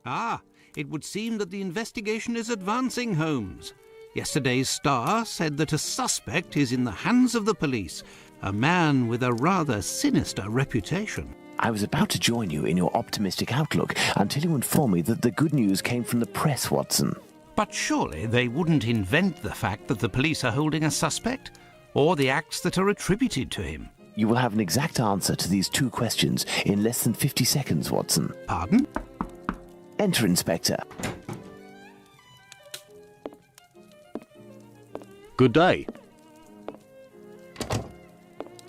Ah, it would seem that the investigation is advancing, Holmes. Yesterday's Star said that a suspect is in the hands of the police, a man with a rather sinister reputation. I was about to join you in your optimistic outlook until you informed me that the good news came from the press, Watson. But surely they wouldn't invent the fact that the police are holding a suspect, or the acts that are attributed to him. You will have an exact answer to these 2 questions in less than 50 seconds, Watson. Pardon? Enter, Inspector. Good day.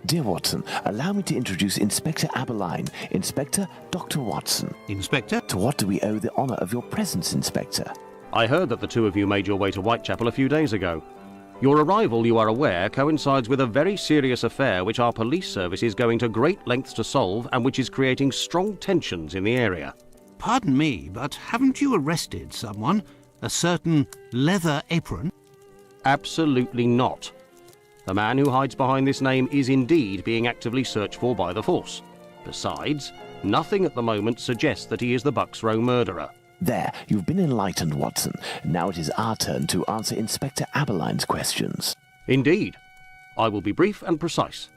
Dear Watson, allow me to introduce Inspector Aberline, Inspector Dr. Watson. Inspector? To what do we owe the honour of your presence, Inspector? I heard that the 2 of you made your way to Whitechapel a few days ago. Your arrival, you are aware, coincides with a very serious affair which our police service is going to great lengths to solve and which is creating strong tensions in the area. Pardon me, but haven't you arrested someone? A certain Leather Apron? Absolutely not. The man who hides behind this name is indeed being actively searched for by the force. Besides, nothing at the moment suggests that he is the Bucks Row murderer. There, you've been enlightened, Watson. Now it is our turn to answer Inspector Aberline's questions. Indeed. I will be brief and precise.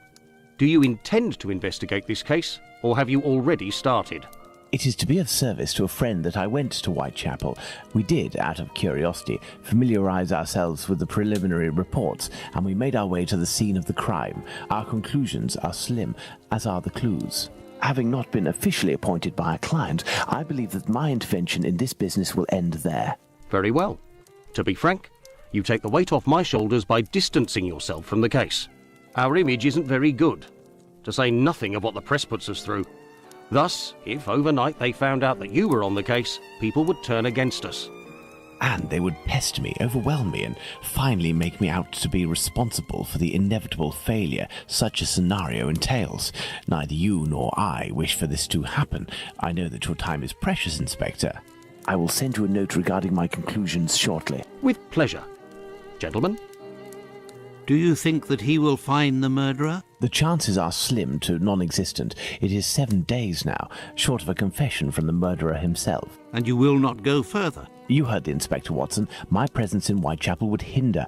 Do you intend to investigate this case, or have you already started? It is to be of service to a friend that I went to Whitechapel. We did, out of curiosity, familiarise ourselves with the preliminary reports, and we made our way to the scene of the crime. Our conclusions are slim, as are the clues. Having not been officially appointed by a client, I believe that my intervention in this business will end there. Very well. To be frank, you take the weight off my shoulders by distancing yourself from the case. Our image isn't very good, to say nothing of what the press puts us through. Thus, if overnight they found out that you were on the case, people would turn against us. And they would pester me, overwhelm me, and finally make me out to be responsible for the inevitable failure such a scenario entails. Neither you nor I wish for this to happen. I know that your time is precious, Inspector. I will send you a note regarding my conclusions shortly. With pleasure. Gentlemen? Do you think that he will find the murderer? The chances are slim to non-existent. It is 7 days now, short of a confession from the murderer himself. And you will not go further? You heard the Inspector, Watson. My presence in Whitechapel would hinder,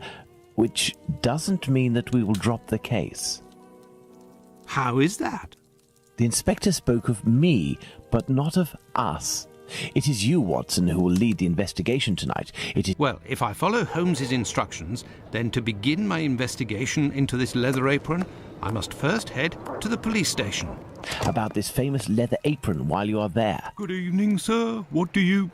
which doesn't mean that we will drop the case. How is that? The Inspector spoke of me, but not of us. It is you, Watson, who will lead the investigation tonight. Well, if I follow Holmes's instructions, then to begin my investigation into this Leather Apron, I must first head to the police station. About this famous Leather Apron while you are there. Good evening, sir. What do you...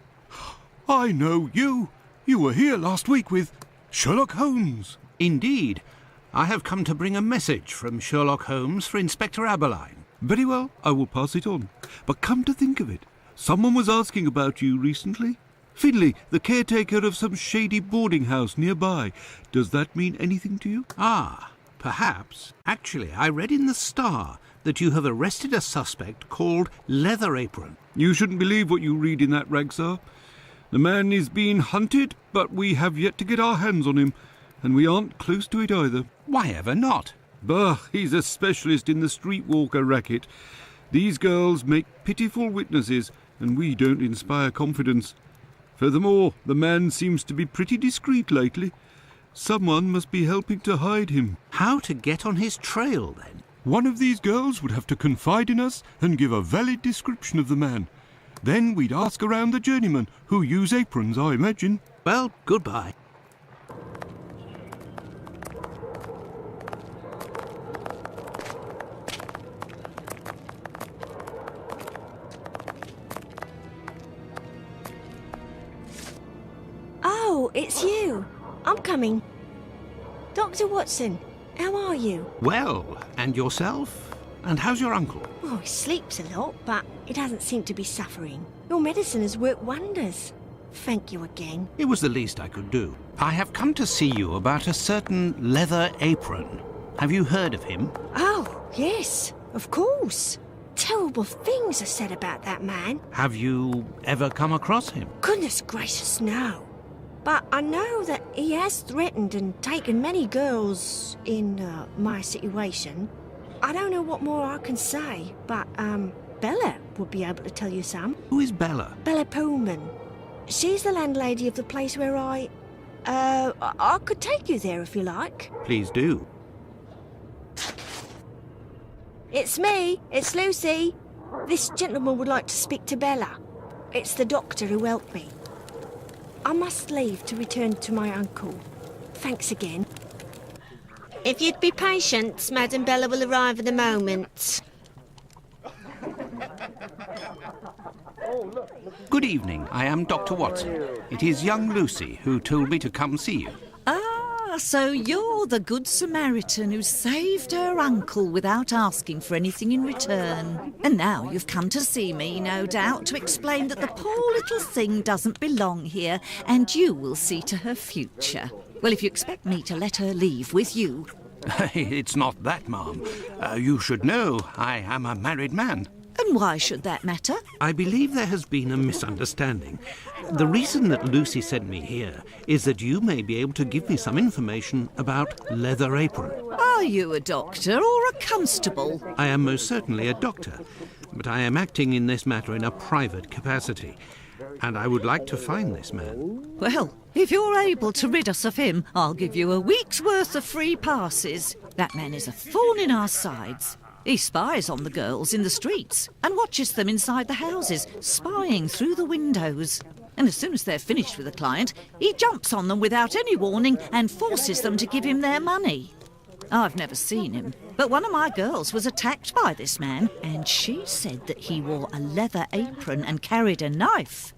I know you. You were here last week with Sherlock Holmes. Indeed. I have come to bring a message from Sherlock Holmes for Inspector Aberline. Very well, I will pass it on. But come to think of it, someone was asking about you recently. Finley, the caretaker of some shady boarding house nearby. Does that mean anything to you? Ah, perhaps. Actually, I read in the Star that you have arrested a suspect called Leather Apron. You shouldn't believe what you read in that rag, sir. The man is being hunted, but we have yet to get our hands on him, and we aren't close to it either. Why ever not? Bah, he's a specialist in the streetwalker racket. These girls make pitiful witnesses, and we don't inspire confidence. Furthermore, the man seems to be pretty discreet lately. Someone must be helping to hide him. How to get on his trail, then? One of these girls would have to confide in us and give a valid description of the man. Then we'd ask around the journeymen, who use aprons, I imagine. Well, goodbye. Oh, it's you. I'm coming. Dr. Watson, how are you? Well, and yourself? And how's your uncle? Oh, he sleeps a lot, but he doesn't seem to be suffering. Your medicine has worked wonders. Thank you again. It was the least I could do. I have come to see you about a certain Leather Apron. Have you heard of him? Oh, yes, of course. Terrible things are said about that man. Have you ever come across him? Goodness gracious, no. But I know that he has threatened and taken many girls in my situation. I don't know what more I can say, but Bella would be able to tell you some. Who is Bella? Bella Pullman. She's the landlady of the place where I could take you there if you like. Please do. It's me. It's Lucy. This gentleman would like to speak to Bella. It's the doctor who helped me. I must leave to return to my uncle. Thanks again. If you'd be patient, Madam Bella will arrive in a moment. Good evening. I am Dr. Watson. It is young Lucy who told me to come see you. Ah, so you're the Good Samaritan who saved her uncle without asking for anything in return. And now you've come to see me, no doubt, to explain that the poor little thing doesn't belong here and you will see to her future. Well, if you expect me to let her leave with you... It's not that, ma'am. You should know I am a married man. And why should that matter? I believe there has been a misunderstanding. The reason that Lucy sent me here is that you may be able to give me some information about Leather Apron. Are you a doctor or a constable? I am most certainly a doctor, but I am acting in this matter in a private capacity, and I would like to find this man. Well, if you're able to rid us of him, I'll give you a week's worth of free passes. That man is a thorn in our sides. He spies on the girls in the streets and watches them inside the houses, spying through the windows. And as soon as they're finished with a client, he jumps on them without any warning and forces them to give him their money. I've never seen him, but one of my girls was attacked by this man, and she said that he wore a leather apron and carried a knife.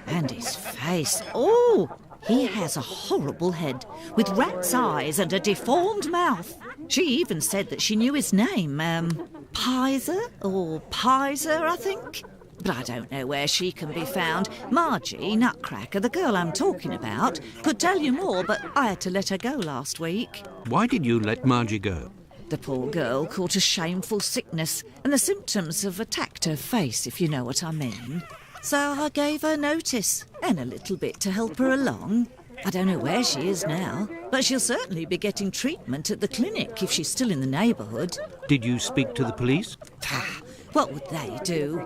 And his face, oh, he has a horrible head, with rat's eyes and a deformed mouth. She even said that she knew his name, Pizer or Pizer, I think. But I don't know where she can be found. Margie, Nutcracker, the girl I'm talking about, could tell you more, but I had to let her go last week. Why did you let Margie go? The poor girl caught a shameful sickness, and the symptoms have attacked her face, if you know what I mean. So I gave her notice, and a little bit to help her along. I don't know where she is now, but she'll certainly be getting treatment at the clinic if she's still in the neighbourhood. Did you speak to the police? What would they do?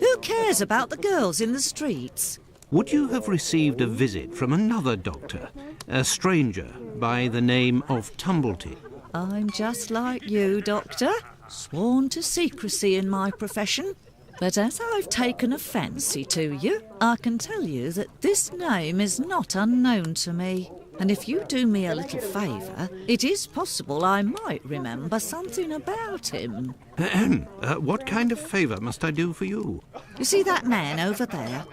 Who cares about the girls in the streets? Would you have received a visit from another doctor, a stranger by the name of Tumblety? I'm just like you, Doctor, sworn to secrecy in my profession. But as I've taken a fancy to you, I can tell you that this name is not unknown to me. And if you do me a little favour, it is possible I might remember something about him. What kind of favour must I do for you? You see that man over there?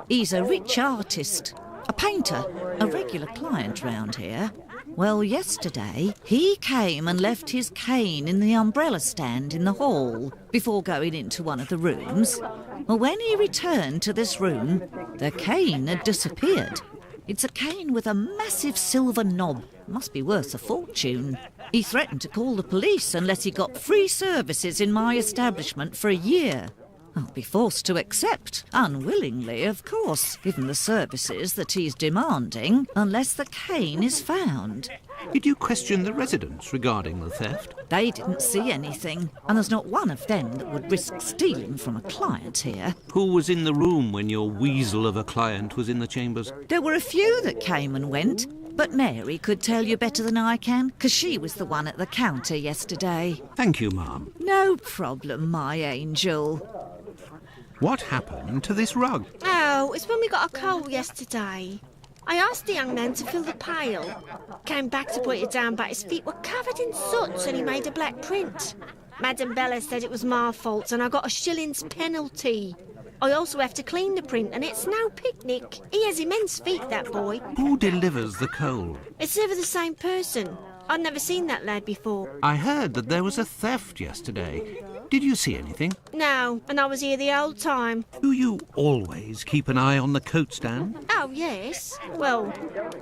He's a rich artist, a painter, a regular client round here. Well, yesterday, he came and left his cane in the umbrella stand in the hall before going into one of the rooms. Well, when he returned to this room, the cane had disappeared. It's a cane with a massive silver knob. Must be worth a fortune. He threatened to call the police unless he got free services in my establishment for a year. I'll be forced to accept, unwillingly, of course, given the services that he's demanding, unless the cane is found. Did you question the residents regarding the theft? They didn't see anything, and there's not one of them that would risk stealing from a client here. Who was in the room when your weasel of a client was in the chambers? There were a few that came and went, but Mary could tell you better than I can, because she was the one at the counter yesterday. Thank you, ma'am. No problem, my angel. What happened to this rug? Oh, it's when we got a coal yesterday. I asked the young man to fill the pail. Came back to put it down, but his feet were covered in soot and he made a black print. Madam Bella said it was my fault and I got a shilling's penalty. I also have to clean the print and it's no picnic. He has immense feet, that boy. Who delivers the coal? It's never the same person. I'd never seen that lad before. I heard that there was a theft yesterday. Did you see anything? No, and I was here the whole time. Do you always keep an eye on the coat stand? Oh, yes. Well,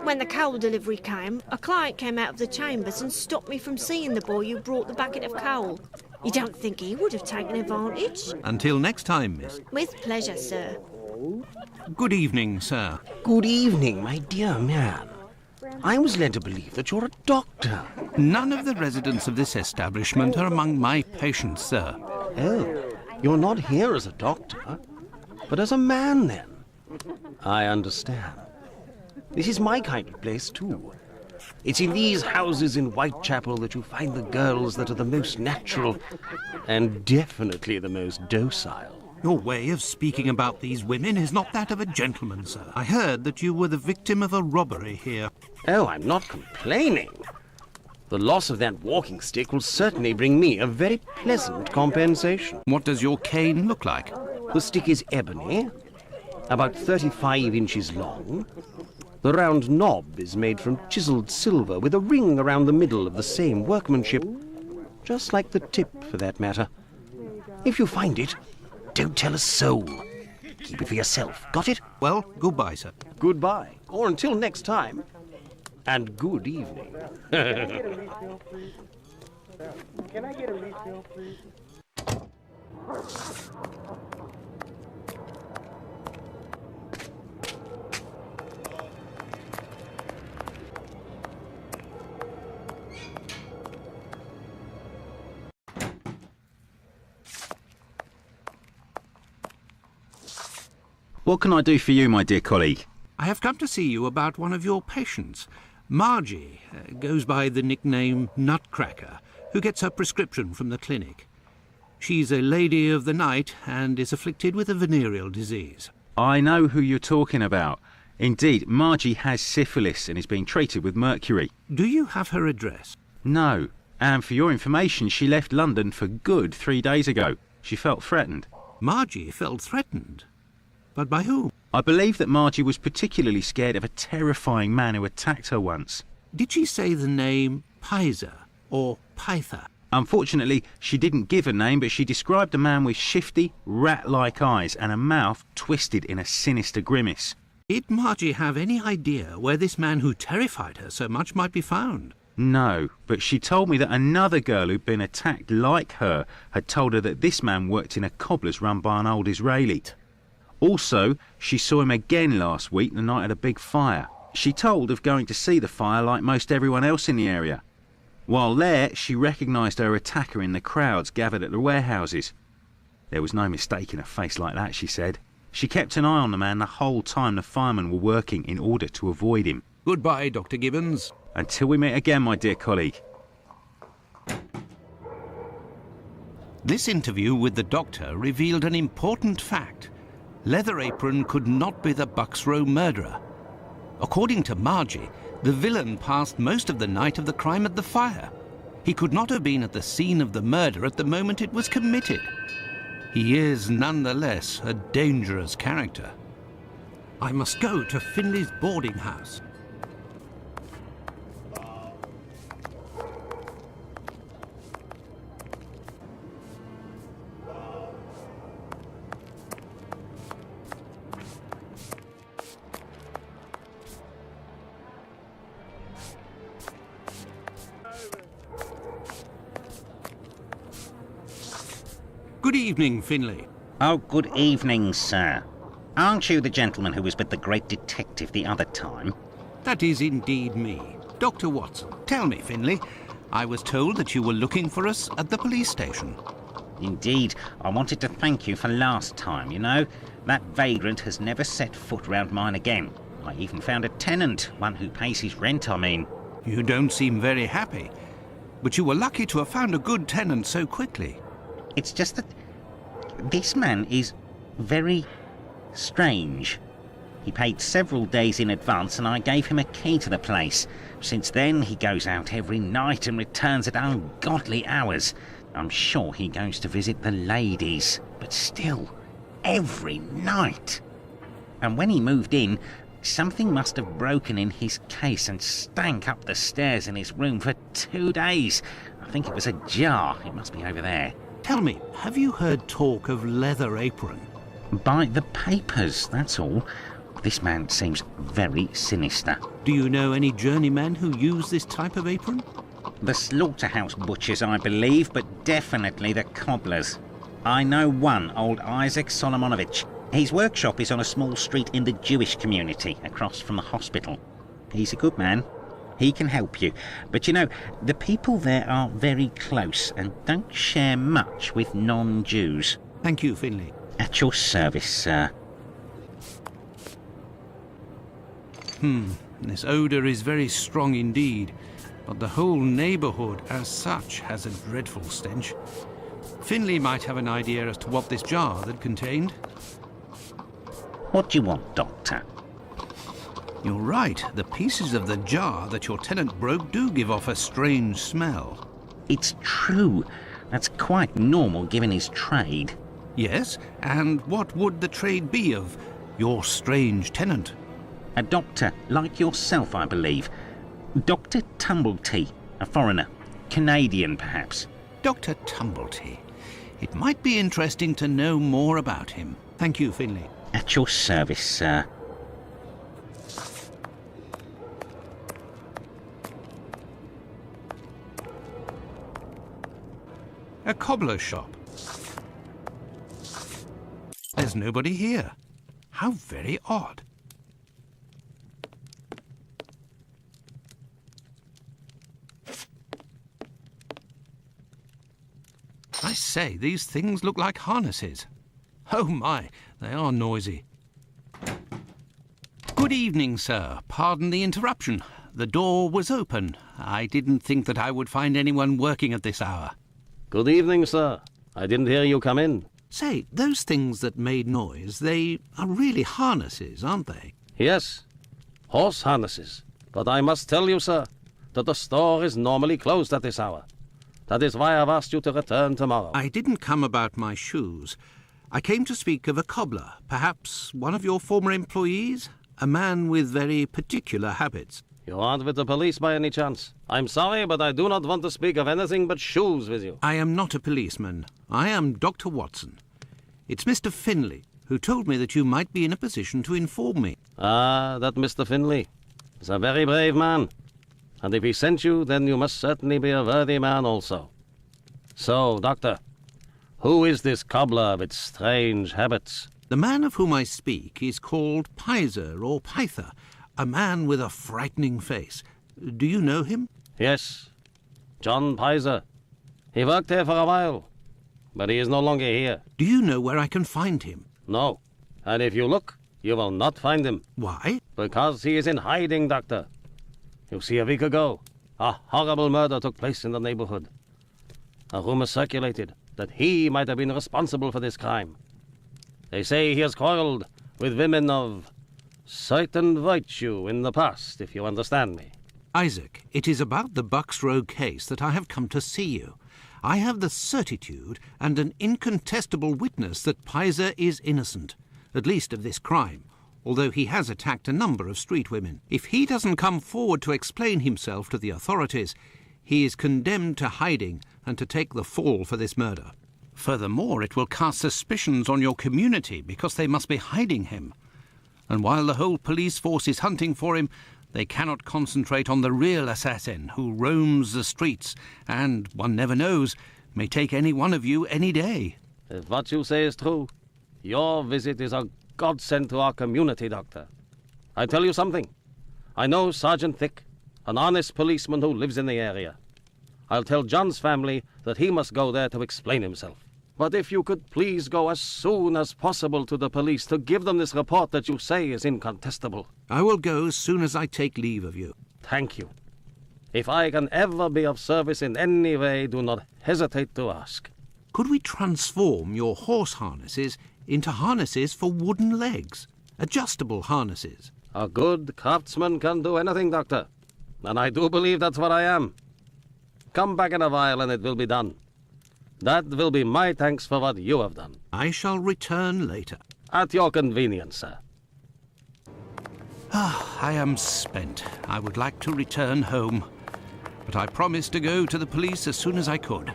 when the coal delivery came, a client came out of the chambers and stopped me from seeing the boy who brought the bucket of coal. You don't think he would have taken advantage? Until next time, miss. With pleasure, sir. Good evening, sir. Good evening, my dear man. I was led to believe that you're a doctor. None of the residents of this establishment are among my patients, sir. Oh, You're not here as a doctor, but as a man, then. I understand. This is my kind of place, too. It's in these houses in Whitechapel that you find the girls that are the most natural and definitely the most docile. Your way of speaking about these women is not that of a gentleman, sir. I heard that you were the victim of a robbery here. Oh, I'm not complaining. The loss of that walking stick will certainly bring me a very pleasant compensation. What does your cane look like? The stick is ebony, about 35 inches long. The round knob is made from chiseled silver with a ring around the middle of the same workmanship, just like the tip, for that matter. If you find it, don't tell a soul. Keep it for yourself. Got it? Well, goodbye, sir. Goodbye. Or until next time. And good evening. Can I get a refill, please? What can I do for you, my dear colleague? I have come to see you about one of your patients. Margie goes by the nickname Nutcracker, who gets her prescription from the clinic. She's a lady of the night and is afflicted with a venereal disease. I know who you're talking about. Indeed, Margie has syphilis and is being treated with mercury. Do you have her address? No. And for your information, she left London for good 3 days ago. She felt threatened. Margie felt threatened? But by whom? I believe that Margie was particularly scared of a terrifying man who attacked her once. Did she say the name Pizer or Pyther? Unfortunately, she didn't give a name, but she described a man with shifty, rat-like eyes and a mouth twisted in a sinister grimace. Did Margie have any idea where this man who terrified her so much might be found? No, but she told me that another girl who'd been attacked like her had told her that this man worked in a cobbler's run by an old Israeli. Also, she saw him again last week, the night of a big fire. She told of going to see the fire like most everyone else in the area. While there, she recognised her attacker in the crowds gathered at the warehouses. There was no mistaking a face like that, she said. She kept an eye on the man the whole time the firemen were working in order to avoid him. Goodbye, Dr. Gibbons. Until we meet again, my dear colleague. This interview with the doctor revealed an important fact. Leather Apron could not be the Bucks Row murderer. According to Margie, the villain passed most of the night of the crime at the fire. He could not have been at the scene of the murder at the moment it was committed. He is nonetheless a dangerous character. I must go to Finley's boarding house. Good evening, Finley. Oh, good evening, sir. Aren't you the gentleman who was with the great detective the other time? That is indeed me. Dr. Watson, tell me, Finley, I was told that you were looking for us at the police station. Indeed, I wanted to thank you for last time, you know. That vagrant has never set foot round mine again. I even found a tenant, one who pays his rent, I mean. You don't seem very happy, but you were lucky to have found a good tenant so quickly. It's just that this man is very strange. He paid several days in advance and I gave him a key to the place. Since then, he goes out every night and returns at ungodly hours. I'm sure he goes to visit the ladies, but still, every night. And when he moved in, something must have broken in his case and stank up the stairs in his room for 2 days. I think it was a jar. It must be over there. Tell me, have you heard talk of Leather Apron? By the papers, that's all. This man seems very sinister. Do you know any journeymen who use this type of apron? The slaughterhouse butchers, I believe, but definitely the cobblers. I know one, old Isaac Solomonovich. His workshop is on a small street in the Jewish community, across from the hospital. He's a good man. He can help you. But you know, the people there are very close and don't share much with non-Jews. Thank you, Finley. At your service, sir. This odour is very strong indeed, but the whole neighbourhood as such has a dreadful stench. Finley might have an idea as to what this jar that contained. What do you want, Doctor? You're right, the pieces of the jar that your tenant broke do give off a strange smell. It's true. That's quite normal given his trade. Yes, and what would the trade be of your strange tenant? A doctor like yourself, I believe. Dr. Tumblety, a foreigner. Canadian, perhaps. Dr. Tumblety. It might be interesting to know more about him. Thank you, Finley. At your service, sir. A cobbler's shop. There's nobody here. How very odd. I say, these things look like harnesses. Oh my, they are noisy. Good evening, sir. Pardon the interruption. The door was open. I didn't think that I would find anyone working at this hour. Good evening, sir. I didn't hear you come in. Say, those things that made noise, they are really harnesses, aren't they? Yes, horse harnesses. But I must tell you, sir, that the store is normally closed at this hour. That is why I've asked you to return tomorrow. I didn't come about my shoes. I came to speak of a cobbler, perhaps one of your former employees, a man with very particular habits. You aren't with the police by any chance? I'm sorry, but I do not want to speak of anything but shoes with you. I am not a policeman. I am Dr. Watson. It's Mr. Finley, who told me that you might be in a position to inform me. Ah, that Mr. Finley is a very brave man. And if he sent you, then you must certainly be a worthy man also. So, Doctor, who is this cobbler with strange habits? The man of whom I speak is called Pizer or Pyther, a man with a frightening face. Do you know him? Yes, John Pizer. He worked here for a while, but he is no longer here. Do you know where I can find him? No, and if you look, you will not find him. Why? Because he is in hiding, Doctor. You see, a week ago, a horrible murder took place in the neighborhood. A rumor circulated that he might have been responsible for this crime. They say he has quarreled with women of certain virtue in the past, if you understand me. Isaac, it is about the Bucks Row case that I have come to see you. I have the certitude and an incontestable witness that Pizer is innocent, at least of this crime, although he has attacked a number of street women. If he doesn't come forward to explain himself to the authorities, he is condemned to hiding and to take the fall for this murder. Furthermore, it will cast suspicions on your community because they must be hiding him. And while the whole police force is hunting for him, they cannot concentrate on the real assassin who roams the streets and, one never knows, may take any one of you any day. If what you say is true, your visit is a godsend to our community, Doctor. I tell you something. I know Sergeant Thick, an honest policeman who lives in the area. I'll tell John's family that he must go there to explain himself. But if you could please go as soon as possible to the police to give them this report that you say is incontestable. I will go as soon as I take leave of you. Thank you. If I can ever be of service in any way, do not hesitate to ask. Could we transform your horse harnesses into harnesses for wooden legs? Adjustable harnesses? A good craftsman can do anything, Doctor. And I do believe that's what I am. Come back in a while and it will be done. That will be my thanks for what you have done. I shall return later. At your convenience, sir. I am spent. I would like to return home, but I promised to go to the police as soon as I could.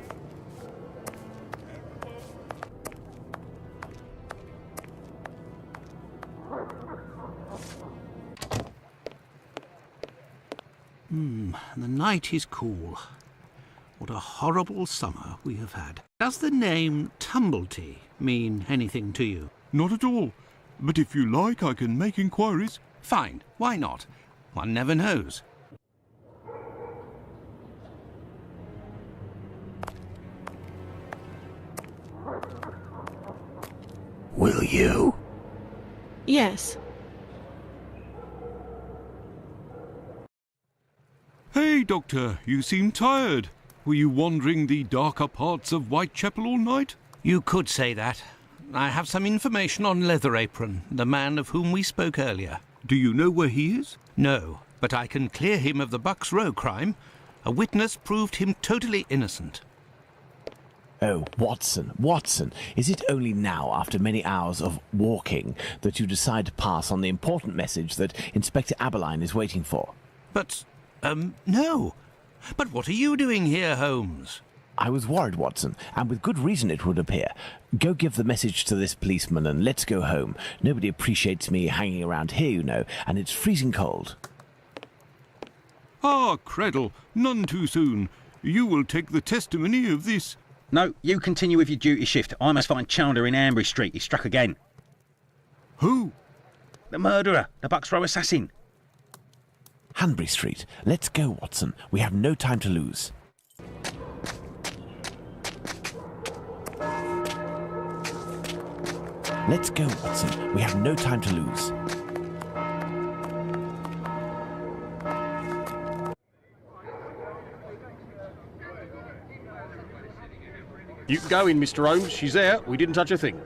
The night is cool. What a horrible summer we have had. Does the name Tumblety mean anything to you? Not at all. But if you like, I can make inquiries. Fine, why not? One never knows. You? Yes. Hey, Doctor, you seem tired. Were you wandering the darker parts of Whitechapel all night? You could say that. I have some information on Leatherapron, the man of whom we spoke earlier. Do you know where he is? No, but I can clear him of the Bucks Row crime. A witness proved him totally innocent. Oh, Watson, is it only now, after many hours of walking, that you decide to pass on the important message that Inspector Aberline is waiting for? But, no. But what are you doing here, Holmes? I was worried, Watson, and with good reason it would appear. Go give the message to this policeman and let's go home. Nobody appreciates me hanging around here, you know, and it's freezing cold. Ah, Creddle, none too soon. You will take the testimony of this. No, you continue with your duty shift. I must find Chandler in Ambury Street. He's struck again. Who? The murderer, the Bucks Row assassin. Hanbury Street. Let's go, Watson. We have no time to lose. Let's go, Watson. We have no time to lose. You can go in, Mr. Holmes. She's there. We didn't touch a thing.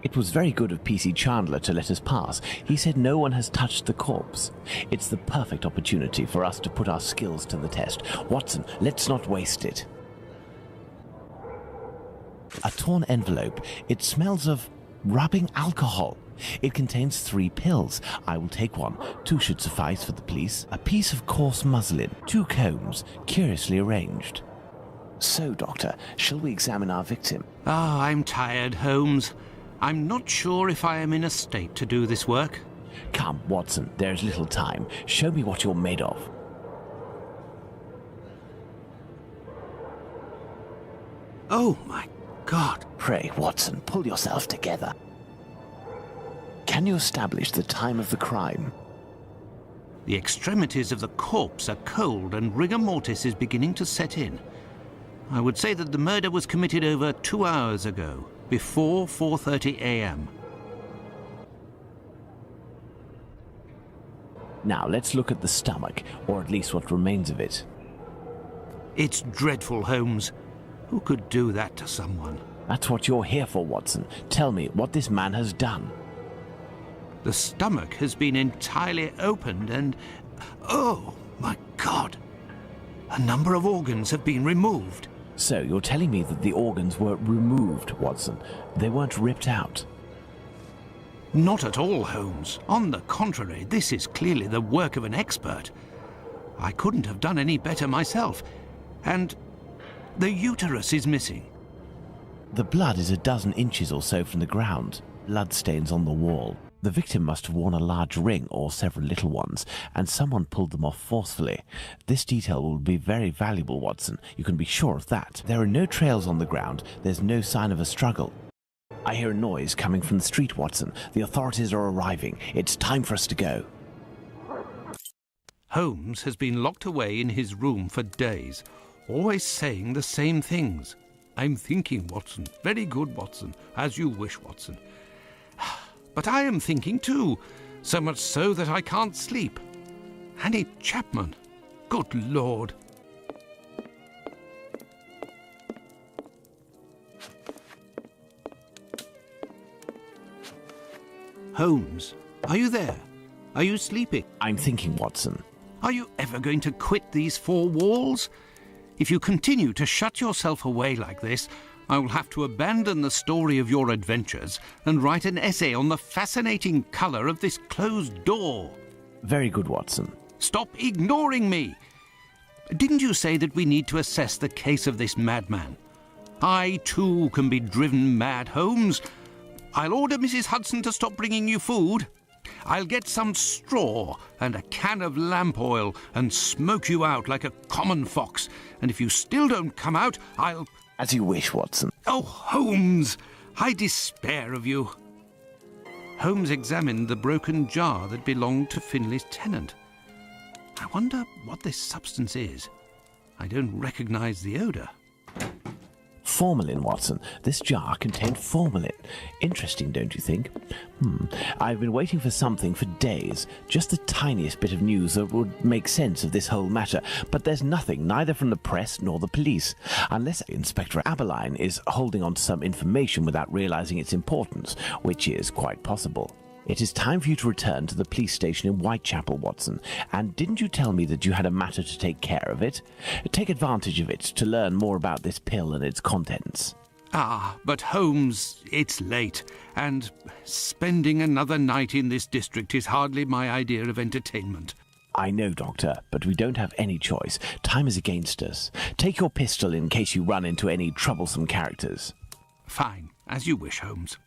It was very good of PC Chandler to let us pass. He said no one has touched the corpse. It's the perfect opportunity for us to put our skills to the test. Watson, let's not waste it. A torn envelope. It smells of rubbing alcohol. It contains 3 pills. I will take one. 2 should suffice for the police. A piece of coarse muslin. 2 combs, curiously arranged. So, Doctor, shall we examine our victim? Ah, I'm tired, Holmes. I'm not sure if I am in a state to do this work. Come, Watson, there's little time. Show me what you're made of. Oh, my God. Pray, Watson, pull yourself together. Can you establish the time of the crime? The extremities of the corpse are cold and rigor mortis is beginning to set in. I would say that the murder was committed over 2 hours ago, before 4:30 a.m. Now, let's look at the stomach, or at least what remains of it. It's dreadful, Holmes. Who could do that to someone? That's what you're here for, Watson. Tell me what this man has done. The stomach has been entirely opened and... oh, my God! A number of organs have been removed. So, you're telling me that the organs were removed, Watson. They weren't ripped out. Not at all, Holmes. On the contrary, this is clearly the work of an expert. I couldn't have done any better myself. And the uterus is missing. The blood is a dozen inches or so from the ground. Blood stains on the wall. The victim must have worn a large ring or several little ones, and someone pulled them off forcefully. This detail will be very valuable, Watson. You can be sure of that. There are no trails on the ground. There's no sign of a struggle. I hear a noise coming from the street, Watson. The authorities are arriving. It's time for us to go. Holmes has been locked away in his room for days, always saying the same things. I'm thinking, Watson. Very good, Watson. As you wish, Watson. But I am thinking too, so much so that I can't sleep. Annie Chapman. Good Lord. Holmes, are you there? Are you sleeping? I'm thinking, Watson. Are you ever going to quit these 4 walls? If you continue to shut yourself away like this, I will have to abandon the story of your adventures and write an essay on the fascinating colour of this closed door. Very good, Watson. Stop ignoring me. Didn't you say that we need to assess the case of this madman? I, too, can be driven mad, Holmes. I'll order Mrs. Hudson to stop bringing you food. I'll get some straw and a can of lamp oil and smoke you out like a common fox. And if you still don't come out, I'll... As you wish, Watson. Oh, Holmes! I despair of you. Holmes examined the broken jar that belonged to Finley's tenant. I wonder what this substance is. I don't recognize the odour. Formalin, Watson. This jar contained formalin. Interesting, don't you think? I've been waiting for something for days. Just the tiniest bit of news that would make sense of this whole matter. But there's nothing, neither from the press nor the police. Unless Inspector Aberline is holding on to some information without realizing its importance, which is quite possible. It is time for you to return to the police station in Whitechapel, Watson. And didn't you tell me that you had a matter to take care of it? Take advantage of it to learn more about this pill and its contents. Ah, but Holmes, it's late, and spending another night in this district is hardly my idea of entertainment. I know, Doctor, but we don't have any choice. Time is against us. Take your pistol in case you run into any troublesome characters. Fine, as you wish, Holmes.